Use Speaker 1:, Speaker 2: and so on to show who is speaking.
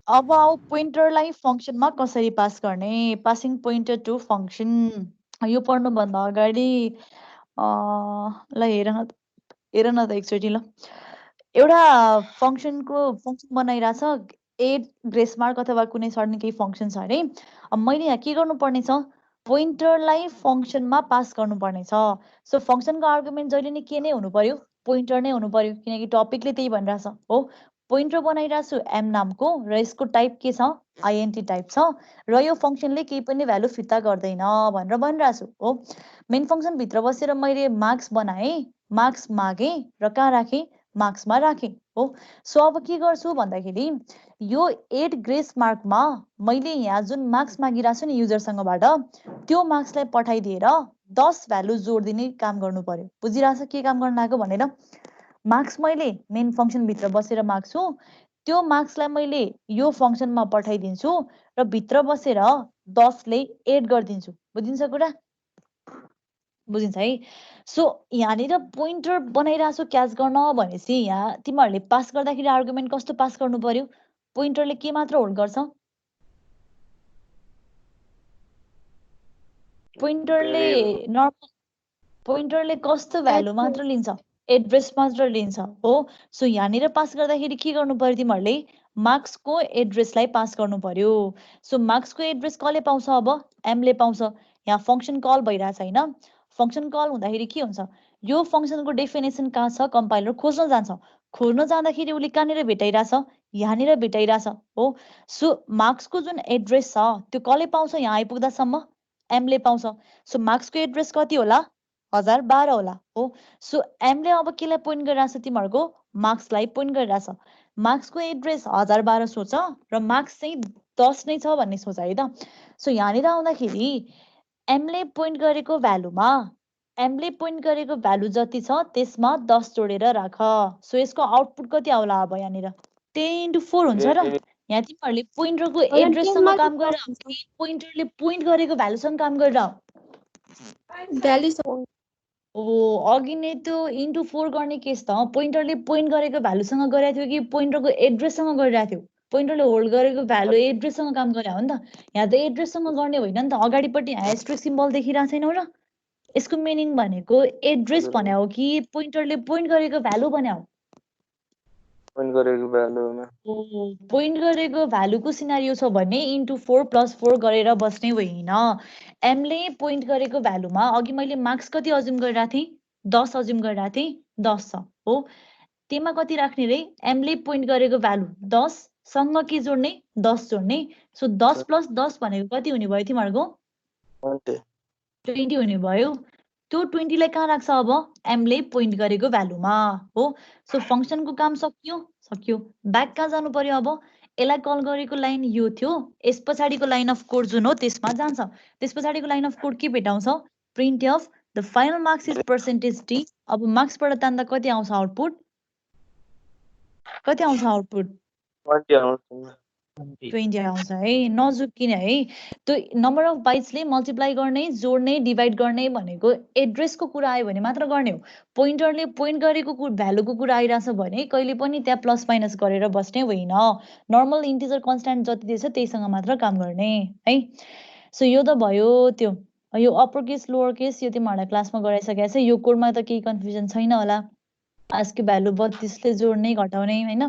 Speaker 1: अब आऊ पोइन्टरलाई फंक्सनमा कसरी पास गर्ने पासिङ पोइन्टर टु फंक्सन यो पढ्नुभन्दा अगाडि ल हेर न त एकचोटि ल एउटा फंक्सन बनाइरहेछ एड ग्रेस मार्क अथवा कुनै सर्टेन केही फंक्सन छ अरे अब मैले यहाँ के गर्नुपर्ने छ पोइन्टरलाई फंक्सनमा पास गर्नुपर्ने छ सो फंक्सनको आर्गुमेन्ट जहिले नै के नै हुनु पर्यो पोइन्टर नै हुनु पर्यो किनकि टपिकले त्यही भनिरहेछ हो पोइन्टर बनाइरहेको छु एम नामको र यसको टाइप के छ आइएनटी टाइप छ र यो फंक्सनले केही पनि भ्यालु फिर्ता गर्दैन भनेर भनिरहेको छु हो मेन फंक्सन भित्र बसेर मैले मार्क्स बनाएँ मार्क्स मागे र कहाँ राखेँ मार्क्समा राखेँ हो सो अब के गर्छु भन्दाखेरि यो 8 ग्रेस मार्कमा मैले यहाँ जुन मार्क्स मागिरहेको छु नि युजरसँगबाट त्यो मार्क्सलाई पठाइदिएर 10 भ्यालु जोडिदिने काम गर्नु पर्यो बुझिरहेछ के काम गर्न आएको भनेर मार्क्स मैले मेन फंक्सन भित्र बसेर माग्छु त्यो मार्क्सलाई मैले यो फंक्सनमा पठाइदिन्छु र भित्र बसेर 10 ले एड गरिदिन्छु बुझिन्छ कुरा बुझिन्छ है सो यहाँनिर पोइन्टर बनाइरहेको छु क्याच गर्न भनेपछि यहाँ तिमीहरूले पास गर्दाखेरि आर्गुमेन्ट कस्तो पास गर्नु पर्यो पोइन्टरले के मात्र होल्ड गर्छ पोइन्टरले नर्मल पोइन्टरले कस्तो भ्यालु मात्र लिन्छ एड्रेस मात्र लिन्छ हो सो यहाँनिर पास गर्दाखेरि के गर्नु पर्यो तिमीहरूले मार्क्सको एड्रेसलाई पास गर्नु पर्यो सो मार्क्सको एड्रेस कसले पाउँछ अब एमले पाउँछ यहाँ फंक्सन कल भइरहेछ हैन फंक्सन कल हुँदाखेरि के हुन्छ यो फंक्सनको डेफिनेसन कहाँ छ कम्पाइलर खोज्न जान्छ खोज्न जाँदाखेरि उसले कहाँनिर भेटाइरहेछ यहाँनिर भेटाइरहेछ हो सो मार्क्सको जुन एड्रेस छ त्यो कसले पाउँछ यहाँ आइपुग्दासम्म एमले पाउँछ सो मार्क्सको एड्रेस कति होला 1012 होला हो सो एमले अब केलाई पोइन्ट गरिरहेछ तिमीहरूको मार्क्सलाई पोइन्ट गरिरहेछ मार्क्सको एड्रेस 1012 सोच र मार्क्स चाहिँ 10 नै छ भन्ने सोच है त सो यहाँनिर आउँदाखेरि एमले पोइन्ट गरेको भ्यालुमा एमले पोइन्ट गरेको भ्यालु जति छ त्यसमा 10 जोडेर राख सो यसको आउटपुट कति आउला अब यहाँनिर 10 × 4 हुन्छ र यहाँ तिमीहरूले पोइन्टरको एड्रेससँग काम गरेर पोइन्टरले पोइन्ट गरेको भ्यालुसँग काम गरेर अघि नै त्यो इन्टु 4 गर्ने केस त पोइन्टरले पोइन्ट गरेको भ्यालुसँग गरेको थियो कि पोइन्टरको एड्रेससँग गरिरहेको थियो पोइन्टरले होल्ड गरेको भ्यालु एड्रेससँग काम गरे हो नि त यहाँ त एड्रेससँग गर्ने होइन नि त अगाडिपट्टि एस्ट्रिक सिम्बल देखिरहेको छैनौ र यसको मिनिङ भनेको एड्रेस भने हो कि पोइन्टरले पोइन्ट गरेको भ्यालु भने हो पोइन्ट गरेको भ्यालुको सिनारियो छ भने इन्टु 4 + 4 गरेर बस्ने होइन एमले पोइन्ट गरेको भ्यालुमा अघि मैले मार्क्स कति अज्युम गरिरहेको थिएँ 10 अज्युम गरिरहेको थिएँ 10 छ हो त्यसमा कति राख्ने रे एमले पोइन्ट गरेको भ्यालु 10 सँग के जोड्ने 10 जोड्ने सो 10 + 10 भनेको कति हुने भयो तिमीहरूको 20 हुने भयो त्यो 20 लाई कहाँ राख्छ अब एमले पोइन्ट गरेको भ्यालुमा हो सो फंक्सनको काम सक्यो ब्याक कहाँ जानु पर्यो अब यसलाई कल गरेको लाइन यो थियो यस पछाडिको लाइन अफ कोड जुन हो त्यसमा जान्छ त्यस पछाडिको लाइन अफ कोड के भेटाउँछ print of the final marks is %t अब मार्क्सबाट तान्दा कति आउँछ आउटपुट 20 आउँछ है नजुकिने है त्यो नम्बर अफ बाइट्सले मल्टिप्लाई गर्ने जोड्ने डिभाइड गर्ने भनेको एड्रेसको कुरा आयो भने मात्र गर्ने हो पोइन्टरले पोइन्ट गरेको भ्यालुको कुरा आइरहेछ भने कहिले पनि त्यहाँ प्लस माइनस गरेर बस्ने होइन नर्मल इन्टिजर कन्स्ट्यान्ट जति दिएछ त्यहीसँग मात्र काम गर्ने है सो यो त भयो त्यो यो अप्पर केस लोवर केस यो तिमीहरूलाई क्लासमा गराइसकेको छ यो कोडमा त केही कन्फ्युजन छैन होला आजको भ्यालु 32 ले जोड्ने घटाउने हैन